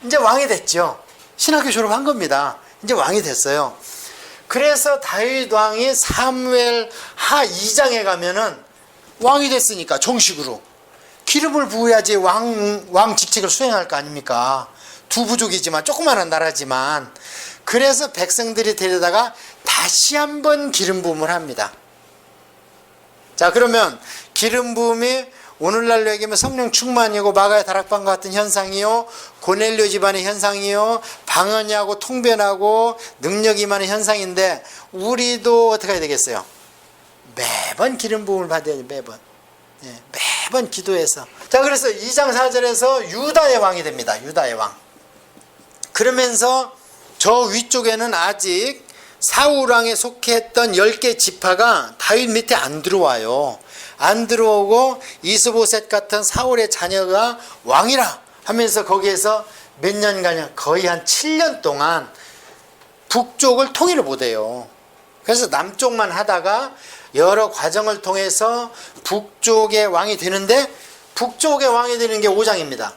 이제 왕이 됐죠. 신학교 졸업한 겁니다. 이제 왕이 됐어요. 그래서 다윗 왕이 사무엘 하 2장에 가면은 왕이 됐으니까 정식으로 기름을 부어야지 왕 직책을 수행할 거 아닙니까? 두 부족이지만 조그마한 나라지만, 그래서 백성들이 데려다가 다시 한번 기름 부음을 합니다. 자, 그러면 기름 부음이 오늘날로 얘기하면 성령 충만이고 마가의 다락방과 같은 현상이요, 고넬료 집안의 현상이요, 방언이하고 통변하고 능력이 임하는 현상인데, 우리도 어떻게 해야 되겠어요? 매번 기름 부음을 받아야지. 매번 기도해서. 자, 그래서 2장 4절에서 유다의 왕이 됩니다. 유다의 왕. 그러면서 저 위쪽에는 아직 사울 왕에 속했던 10개 지파가 다윗 밑에 안 들어와요. 안 들어오고 이스보셋 같은 사울의 자녀가 왕이라 하면서 거기에서 몇 년간, 거의 한 7년 동안 북쪽을 통일을 못해요. 그래서 남쪽만 하다가 여러 과정을 통해서 북쪽의 왕이 되는데, 북쪽의 왕이 되는 게 5장입니다.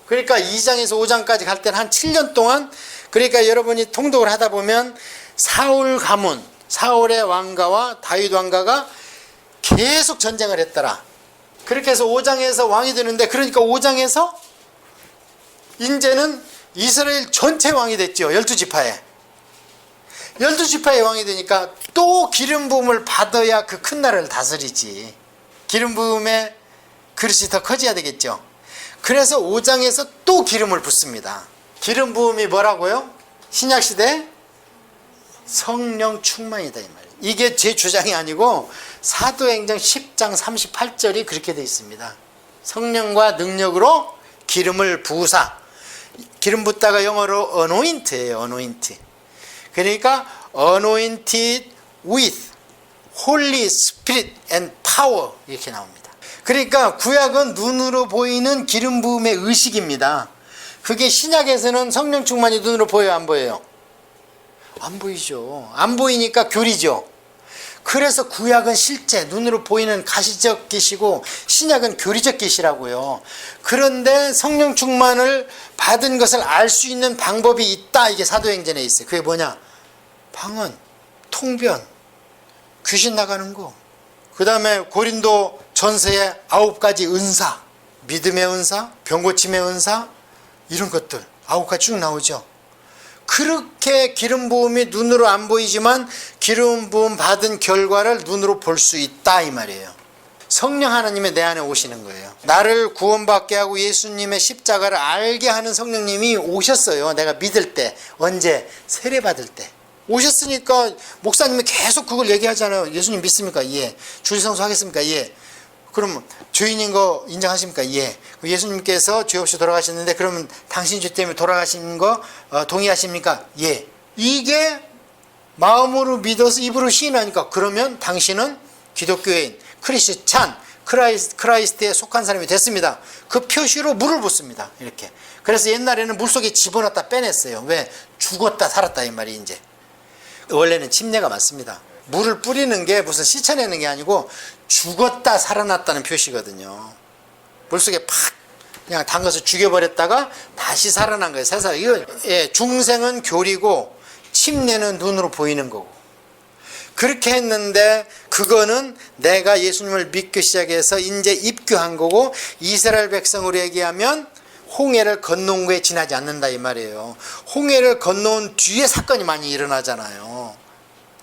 그러니까 2장에서 5장까지 갈 때는 한 7년 동안, 그러니까 여러분이 통독을 하다 보면 사울 가문, 사울의 왕가와 다윗 왕가가 계속 전쟁을 했더라. 그렇게 해서 5장에서 왕이 되는데, 그러니까 5장에서 이제는 이스라엘 전체 왕이 됐죠. 12지파에. 12지파의 왕이 되니까 또 기름 부음을 받아야 그 큰 나라를 다스리지. 기름 부음의 그릇이 더 커져야 되겠죠. 그래서 5장에서 또 기름을 붓습니다. 기름 부음이 뭐라고요? 신약시대 성령 충만이다, 이 말이에요. 이게 제 주장이 아니고 사도행전 10장 38절이 그렇게 되어 있습니다. 성령과 능력으로 기름을 부으사. 기름 붓다가 영어로 anoint예요. anoint. 그러니까 anointed with Holy Spirit and power, 이렇게 나옵니다. 그러니까 구약은 눈으로 보이는 기름 부음의 의식입니다. 그게 신약에서는 성령 충만이 눈으로 보여요, 안 보여요? 안 보이죠. 안 보이니까 교리죠. 그래서 구약은 실제 눈으로 보이는 가시적 계시고 신약은 교리적 계시라고요. 그런데 성령 충만을 받은 것을 알 수 있는 방법이 있다. 이게 사도행전에 있어요. 그게 뭐냐? 방언, 통변, 귀신 나가는 거. 그 다음에 고린도 전서의 9가지 은사, 믿음의 은사, 병고침의 은사, 이런 것들 9가지 쭉 나오죠. 그렇게 기름 부음이 눈으로 안 보이지만 기름 부음 받은 결과를 눈으로 볼 수 있다, 이 말이에요. 성령 하나님이 내 안에 오시는 거예요. 나를 구원받게 하고 예수님의 십자가를 알게 하는 성령님이 오셨어요. 내가 믿을 때. 언제? 세례받을 때. 오셨으니까 목사님이 계속 그걸 얘기하잖아요. 예수님 믿습니까? 예. 주일성수 하겠습니까? 예. 그럼 죄인인 거 인정하십니까? 예. 예수님께서 죄 없이 돌아가셨는데 그러면 당신 죄 때문에 돌아가신 거 동의하십니까? 예. 이게 마음으로 믿어서 입으로 시인하니까, 그러면 당신은 기독교인, 크리스찬, 크라이스트에 속한 사람이 됐습니다. 그 표시로 물을 붓습니다. 이렇게. 그래서 옛날에는 물속에 집어넣었다 빼냈어요. 왜? 죽었다 살았다, 이 말이 이제. 원래는 침례가 맞습니다. 물을 뿌리는 게 무슨 씻어내는 게 아니고 죽었다 살아났다는 표시거든요. 물속에 팍 그냥 담가서 죽여버렸다가 다시 살아난 거예요. 세상. 이거, 예, 중생은 교리고 침례는 눈으로 보이는 거고. 그렇게 했는데 그거는 내가 예수님을 믿기 시작해서 이제 입교한 거고, 이스라엘 백성으로 얘기하면 홍해를 건너온 거에 지나지 않는다, 이 말이에요. 홍해를 건너온 뒤에 사건이 많이 일어나잖아요.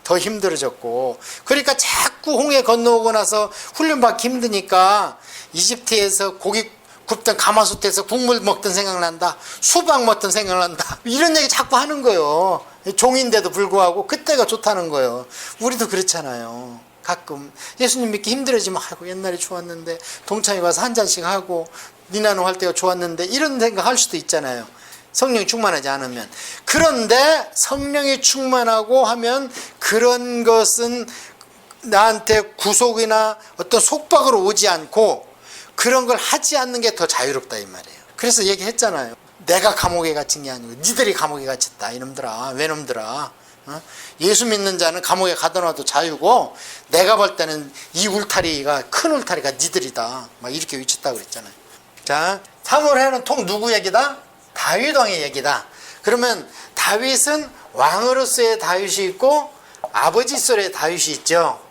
더 힘들어졌고. 그러니까 자꾸 홍해 건너오고 나서 훈련받기 힘드니까 이집트에서 고기 굽던 가마솥에서 국물 먹던 생각난다, 수박 먹던 생각난다, 이런 얘기 자꾸 하는 거예요. 종인데도 불구하고 그때가 좋다는 거예요. 우리도 그렇잖아요. 가끔 예수님 믿기 힘들어지면 아이고 옛날에 좋았는데, 동창회 가서 한 잔씩 하고 니나노 할 때가 좋았는데, 이런 생각할 수도 있잖아요. 성령이 충만하지 않으면. 그런데 성령이 충만하고 하면 그런 것은 나한테 구속이나 어떤 속박으로 오지 않고 그런 걸 하지 않는 게 더 자유롭다 이 말이에요. 그래서 얘기했잖아요. 내가 감옥에 갇힌 게 아니고 니들이 감옥에 갇혔다 이놈들아, 외놈들아. 예수 믿는 자는 감옥에 가둬놔도 자유고 내가 볼 때는 이 울타리가, 큰 울타리가 니들이다, 막 이렇게 외쳤다고 그랬잖아요. 자, 사무엘하는 통 누구 얘기다? 다윗 왕의 얘기다. 그러면 다윗은 왕으로서의 다윗이 있고 아버지 소리의 다윗이 있죠.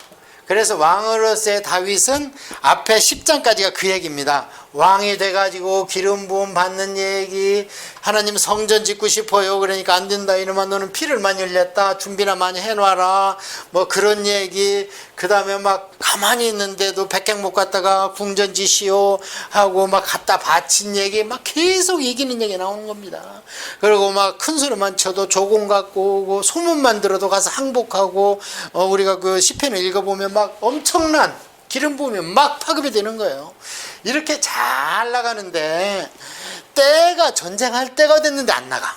그래서 왕으로서의 다윗은 앞에 10장까지가 그 얘기입니다. 왕이 돼가지고 기름 부음 받는 얘기, 하나님 성전 짓고 싶어요. 그러니까 안 된다. 이놈아 너는 피를 많이 흘렸다. 준비나 많이 해놔라. 뭐 그런 얘기. 그 다음에 막 가만히 있는데도 백행 못 갔다가 궁전 지시오 하고 막 갖다 바친 얘기, 막 계속 이기는 얘기 나오는 겁니다. 그리고 막 큰 소리만 쳐도 조공 갖고 오고 소문만 들어도 가서 항복하고, 우리가 그 시편을 읽어보면 막 엄청난 기름 부으면 막 파급이 되는 거예요. 이렇게 잘 나가는데 때가 전쟁할 때가 됐는데 안 나가.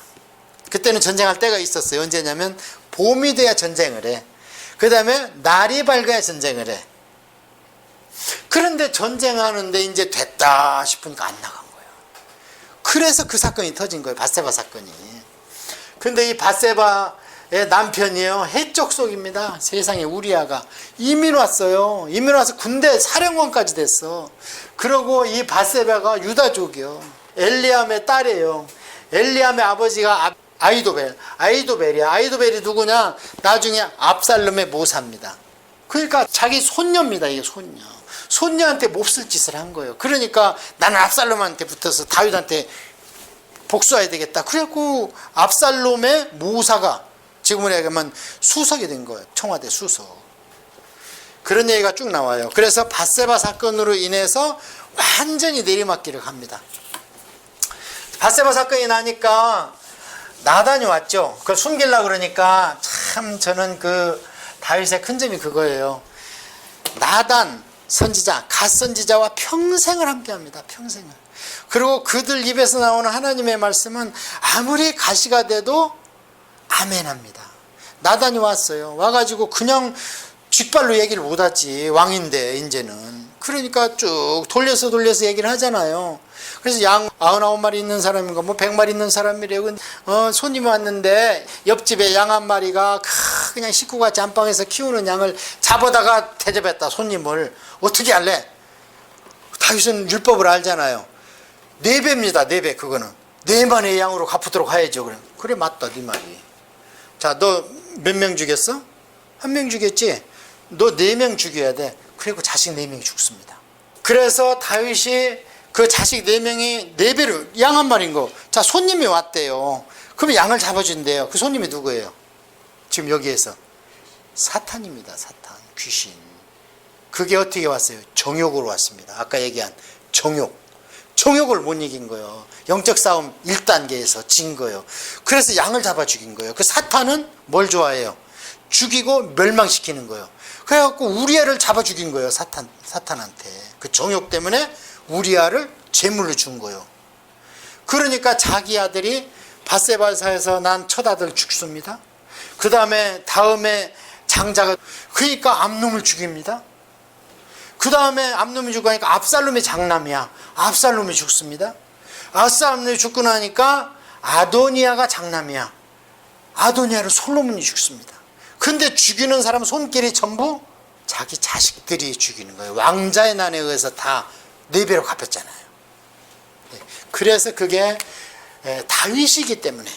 그때는 전쟁할 때가 있었어요. 언제냐면 봄이 돼야 전쟁을 해. 그 다음에 날이 밝아야 전쟁을 해. 그런데 전쟁하는데 이제 됐다 싶으니까 안 나간 거예요. 그래서 그 사건이 터진 거예요. 밧세바 사건이. 근데 이 밧세바의 남편이요, 해쪽 속입니다. 세상에 우리아가 이민 왔어요. 이민 와서 군대 사령관까지 됐어. 그러고 이 밧세바가 유다족이요, 엘리암의 딸이에요. 엘리암의 아버지가 아이도벨이야. 아이도벨이 누구냐? 나중에 압살롬의 모사입니다. 그러니까 자기 손녀입니다. 이게 손녀한테 몹쓸 짓을 한 거예요. 그러니까 나는 압살롬한테 붙어서 다윗한테 복수해야 되겠다. 그래갖고 압살롬의 모사가 지금으로 얘기하면 수석이 된 거예요. 청와대 수석. 그런 얘기가 쭉 나와요. 그래서 밧세바 사건으로 인해서 완전히 내리막길을 갑니다. 밧세바 사건이 나니까 나단이 왔죠. 그걸 숨기려고 그러니까 참 저는 그 다윗의 큰 점이 그거예요. 나단 선지자, 갓 선지자와 평생을 함께합니다. 평생을. 그리고 그들 입에서 나오는 하나님의 말씀은 아무리 가시가 돼도 아멘합니다. 나단이 왔어요. 와가지고 그냥 뒷발로 얘기를 못하지. 왕인데 이제는. 그러니까 쭉 돌려서 얘기를 하잖아요. 그래서 양 99마리 있는 사람인가 뭐 100마리 있는 사람이래요. 손님이 왔는데 옆집에 양 한 마리가 그냥 식구같이 안방에서 키우는 양을 잡아다가 대접했다. 손님을. 어떻게 할래? 다윗은 율법을 알잖아요. 4배입니다. 4배. 그거는 4만의 양으로 갚도록 하야죠. 그래 맞다 네 말이. 자, 너 몇 명 죽였어? 1명 죽였지? 너 4명 죽여야 돼. 그리고 자식 4명이 죽습니다. 그래서 다윗이 그 자식 4명이 4배로 양 한 마리인 거. 자, 손님이 왔대요. 그러면 양을 잡아준대요. 그 손님이 누구예요? 지금 여기에서 사탄입니다. 사탄, 귀신. 그게 어떻게 왔어요? 정욕으로 왔습니다. 아까 얘기한 정욕을 못 이긴 거예요. 영적 싸움 1단계에서 진 거예요. 그래서 양을 잡아 죽인 거예요. 그 사탄은 뭘 좋아해요? 죽이고 멸망시키는 거예요. 그래갖고 우리아를 잡아 죽인 거예요. 사탄한테. 그 정욕 때문에 우리아를 제물로 준 거예요. 그러니까 자기 아들이 밧세바에서 난 첫 아들 죽습니다. 그 다음에 장자가, 그러니까 암놈을 죽입니다. 그 다음에 암놈이 죽고 나니까 압살롬의 장남이야. 압살롬이 죽습니다. 압살롬이 죽고 나니까 아도니아가 장남이야. 아도니아를 솔로몬이 죽습니다. 근데 죽이는 사람 손길이 전부 자기 자식들이 죽이는 거예요. 왕자의 난에 의해서 다 4배로 갚였잖아요. 그래서 그게 다윗이기 때문에.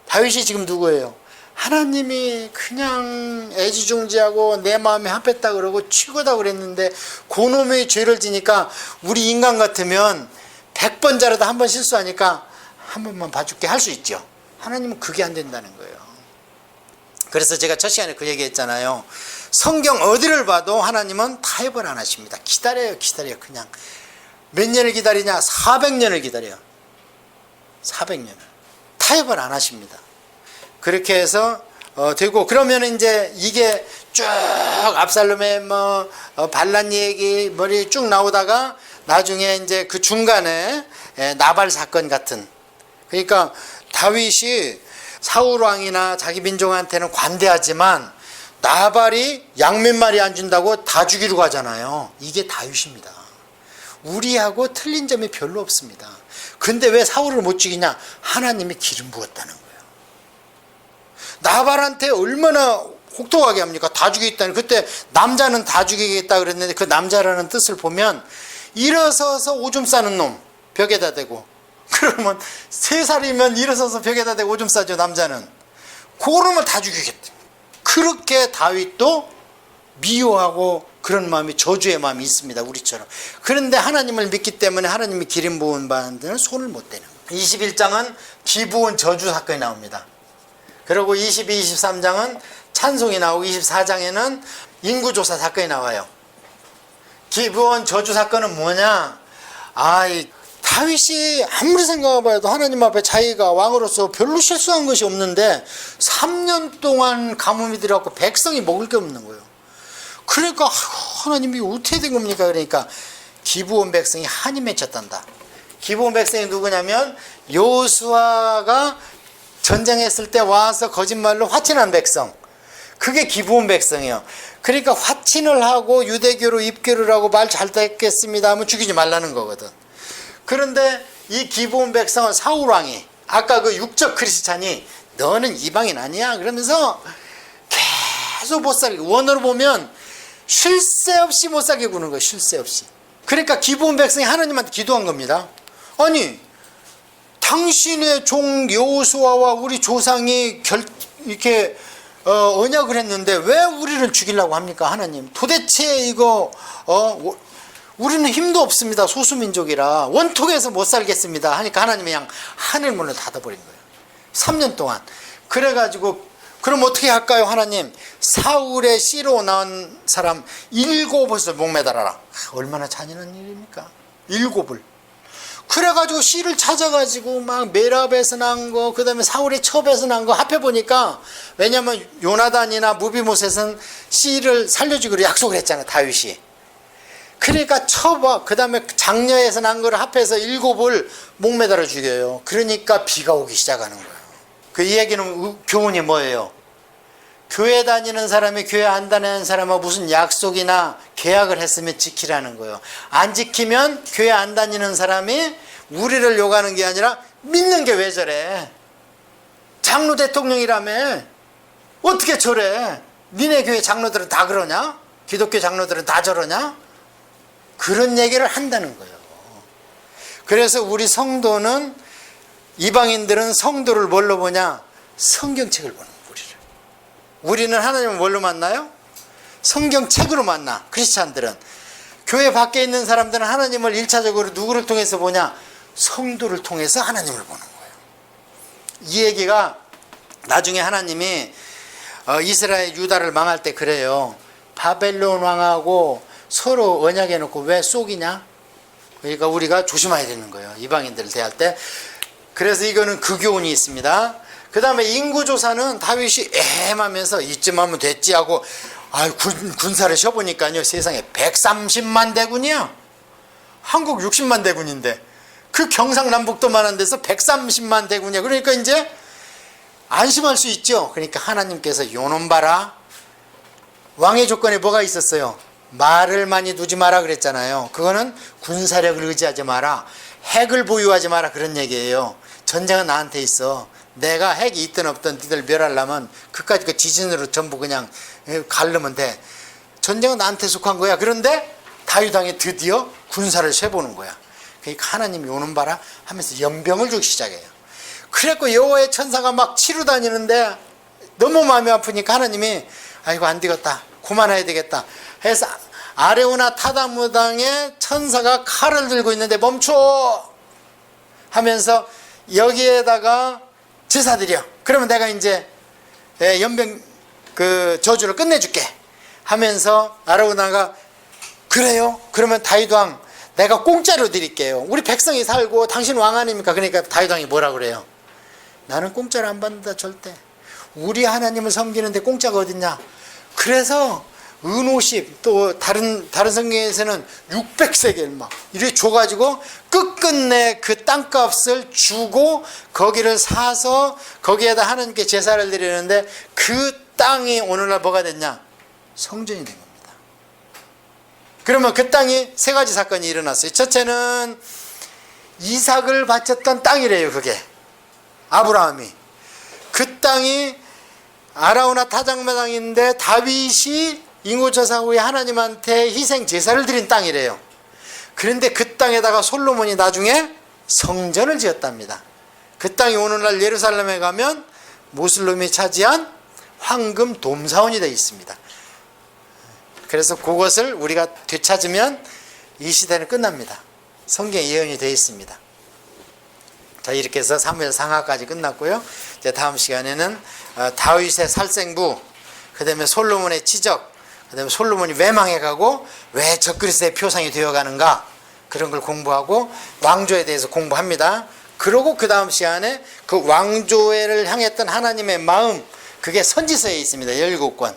다윗이 지금 누구예요? 하나님이 그냥 애지중지하고 내 마음에 합했다 그러고 최고다 그랬는데 그놈의 죄를 지니까 우리 인간 같으면 100번자라도 한 번 실수하니까 한 번만 봐줄게 할 수 있죠. 하나님은 그게 안 된다는 거예요. 그래서 제가 첫 시간에 그 얘기 했잖아요. 성경 어디를 봐도 하나님은 타협을 안 하십니다. 기다려요. 그냥 몇 년을 기다리냐? 400년을 기다려요. 400년을. 타협을 안 하십니다. 그렇게 해서 되고, 그러면 이제 이게 쭉 압살롬의 반란 얘기 머리 쭉 나오다가 나중에 이제 그 중간에 나발 사건 같은, 그러니까 다윗이 사울 왕이나 자기 민족한테는 관대하지만 나발이 양 몇 마리 안 준다고 다 죽이러 가잖아요. 이게 다윗입니다. 우리하고 틀린 점이 별로 없습니다. 근데 왜 사울을 못 죽이냐? 하나님이 기름 부었다는 거예요. 나발한테 얼마나 혹독하게 합니까? 다 죽이겠다니. 그때 남자는 다 죽이겠다 그랬는데 그 남자라는 뜻을 보면 일어서서 오줌 싸는 놈 벽에다 대고, 그러면 3살이면 일어서서 벽에다 대고 오줌 싸죠. 남자는. 그러면 다 죽이겠다. 그렇게 다윗도 미워하고 그런 마음이, 저주의 마음이 있습니다. 우리처럼. 그런데 하나님을 믿기 때문에 하나님이 기름 부은 바들은 손을 못 대는 거예요. 21장은 기브온 저주 사건이 나옵니다. 그리고 22, 23장은 찬송이 나오고 24장에는 인구조사 사건이 나와요. 기브온 저주 사건은 뭐냐? 다윗이 아무리 생각해봐도 하나님 앞에 자기가 왕으로서 별로 실수한 것이 없는데 3년 동안 가뭄이 들어갖고 백성이 먹을 게 없는 거예요. 그러니까 하나님이 어떻게 된 겁니까? 그러니까 기브온 백성이 한이 맺혔단다. 기브온 백성이 누구냐면 여호수아가 전쟁했을 때 와서 거짓말로 화친한 백성, 그게 기브온 백성이에요. 그러니까 화친을 하고 유대교로 입교를 하고 말 잘 듣겠습니다 하면 죽이지 말라는 거거든. 그런데 이 기브온 백성은 사울왕이, 아까 그 육적 크리스찬이 너는 이방인 아니야 그러면서 계속 못 살게, 원어로 보면 쉴 새 없이 못 살게 구는 거예요. 쉴 새 없이. 그러니까 기브온 백성이 하나님한테 기도한 겁니다. 아니, 당신의 종 여호수아와 우리 조상이 이렇게 언약을 했는데 왜 우리를 죽이려고 합니까? 하나님, 도대체 이거 우리는 힘도 없습니다. 소수민족이라 원통해서 못 살겠습니다 하니까 하나님이 그냥 하늘문을 닫아버린 거예요. 3년 동안. 그래가지고 그럼 어떻게 할까요? 하나님, 사울의 씨로 나온 사람 7을 목매달아라. 얼마나 잔인한 일입니까? 7을. 그래가지고 씨를 찾아가지고 막 메랍에서 난 거, 그 다음에 사울의 첩에서 난 거 합해보니까, 왜냐면 요나단이나 무비못셋은 씨를 살려주기로 약속을 했잖아요, 다윗이. 그러니까 첩과 그 다음에 장녀에서 난 거를 합해서 7을 목매달아 죽여요. 그러니까 비가 오기 시작하는 거예요. 그 이야기는 교훈이 뭐예요? 교회 다니는 사람이 교회 안 다니는 사람하고 무슨 약속이나 계약을 했으면 지키라는 거예요. 안 지키면 교회 안 다니는 사람이 우리를 욕하는 게 아니라 믿는 게 왜 저래? 장로 대통령이라며 어떻게 저래? 니네 교회 장로들은 다 그러냐? 기독교 장로들은 다 저러냐? 그런 얘기를 한다는 거예요. 그래서 우리 성도는, 이방인들은 성도를 뭘로 보냐? 성경책을 보는 거예요. 우리는 하나님을 뭘로 만나요? 성경책으로 만나. 크리스찬들은. 교회 밖에 있는 사람들은 하나님을 1차적으로 누구를 통해서 보냐? 성도를 통해서 하나님을 보는 거예요. 이 얘기가 나중에 하나님이 이스라엘 유다를 망할 때 그래요. 바벨론 왕하고 서로 언약해 놓고 왜 쏘기냐? 그러니까 우리가 조심해야 되는 거예요. 이방인들을 대할 때. 그래서 이거는 그 교훈이 있습니다. 그 다음에 인구조사는 다윗이 애매하면서 이쯤 하면 됐지 하고 군사를 쉬어보니까요, 세상에 130만 대군이야. 한국 60만 대군인데 그 경상남북도만한 데서 130만 대군이야. 그러니까 이제 안심할 수 있죠. 그러니까 하나님께서 요놈 봐라. 왕의 조건에 뭐가 있었어요? 말을 많이 두지 마라 그랬잖아요. 그거는 군사력을 의지하지 마라, 핵을 보유하지 마라, 그런 얘기예요. 전쟁은 나한테 있어. 내가 핵이 있든 없든 니들 멸하려면 그까지 그 지진으로 전부 그냥 가르면 돼. 전쟁은 나한테 속한 거야. 그런데 다윗 왕이 드디어 군사를 세보는 거야. 그러니까 하나님이 오는 봐라 하면서 연병을 주기 시작해요. 그래갖고 여호와의 천사가 막 치러 다니는데 너무 마음이 아프니까 하나님이 아이고 안 되겠다, 그만해야 되겠다 해서 아레오나 타다무당의 천사가 칼을 들고 있는데 멈춰 하면서 여기에다가 제사 드려. 그러면 내가 이제 연병 그 저주를 끝내줄게 하면서 아레오나가 그래요? 그러면 다윗 왕 내가 공짜로 드릴게요. 우리 백성이 살고 당신 왕 아닙니까? 그러니까 다윗 왕이 뭐라 그래요? 나는 공짜로 안 받는다 절대. 우리 하나님을 섬기는데 공짜가 어딨냐? 그래서 은오십, 또 다른 성경에서는 600세겔 막 이렇게 줘가지고 끝끝내 그 땅값을 주고 거기를 사서 거기에다 하나님께 제사를 드리는데 그 땅이 오늘날 뭐가 됐냐? 성전이 된 겁니다. 그러면 그 땅이 세 가지 사건이 일어났어요. 첫째는 이삭을 바쳤던 땅이래요. 그게 아브라함이. 그 땅이 아라우나 타작마당인데 다윗이 인구조사 후에 하나님한테 희생 제사를 드린 땅이래요. 그런데 그 땅에다가 솔로몬이 나중에 성전을 지었답니다. 그 땅이 오늘날 예루살렘에 가면 모슬림이 차지한 황금 돔사원이 되어 있습니다. 그래서 그것을 우리가 되찾으면 이 시대는 끝납니다. 성경에 예언이 되어 있습니다. 자, 이렇게 해서 사무엘 상하까지 끝났고요. 이제 다음 시간에는 다윗의 살생부, 그 다음에 솔로몬의 지적, 그 다음에 솔로몬이 왜 망해가고 왜 적그리스도의 표상이 되어가는가, 그런 걸 공부하고 왕조에 대해서 공부합니다. 그러고 그 다음 시간에 그 왕조를 향했던 하나님의 마음, 그게 선지서에 있습니다. 17권.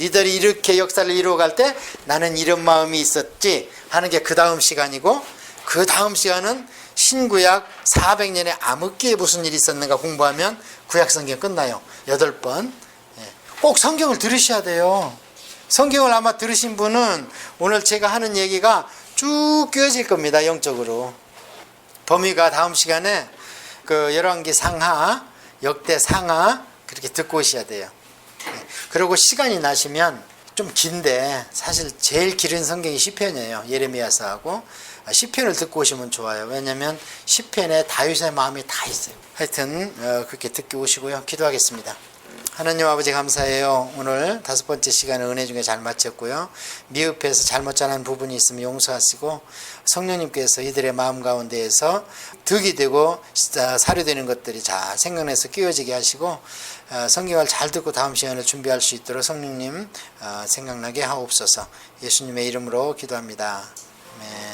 니들이 이렇게 역사를 이루어갈 때 나는 이런 마음이 있었지 하는 게 그 다음 시간이고, 그 다음 시간은 신구약 400년에 암흑기에 무슨 일이 있었는가 공부하면 구약성경 끝나요. 8번. 꼭 성경을 들으셔야 돼요. 성경을 아마 들으신 분은 오늘 제가 하는 얘기가 쭉 꿰어질 겁니다. 영적으로. 범위가 다음 시간에 그 열왕기 상하, 역대 상하 그렇게 듣고 오셔야 돼요. 그리고 시간이 나시면 좀 긴데 사실 제일 길은 성경이 시편이에요. 예레미야서하고 시편을 듣고 오시면 좋아요. 왜냐하면 시편에 다윗의 마음이 다 있어요. 하여튼 그렇게 듣고 오시고요. 기도하겠습니다. 하나님 아버지 감사해요. 오늘 5번째 시간을 은혜 중에 잘 마쳤고요. 미흡해서 잘못 전한 부분이 있으면 용서하시고, 성령님께서 이들의 마음 가운데에서 득이 되고 사료되는 것들이 잘 생각나서 끼워지게 하시고, 성경을 잘 듣고 다음 시간을 준비할 수 있도록 성령님 생각나게 하옵소서. 예수님의 이름으로 기도합니다. 아멘.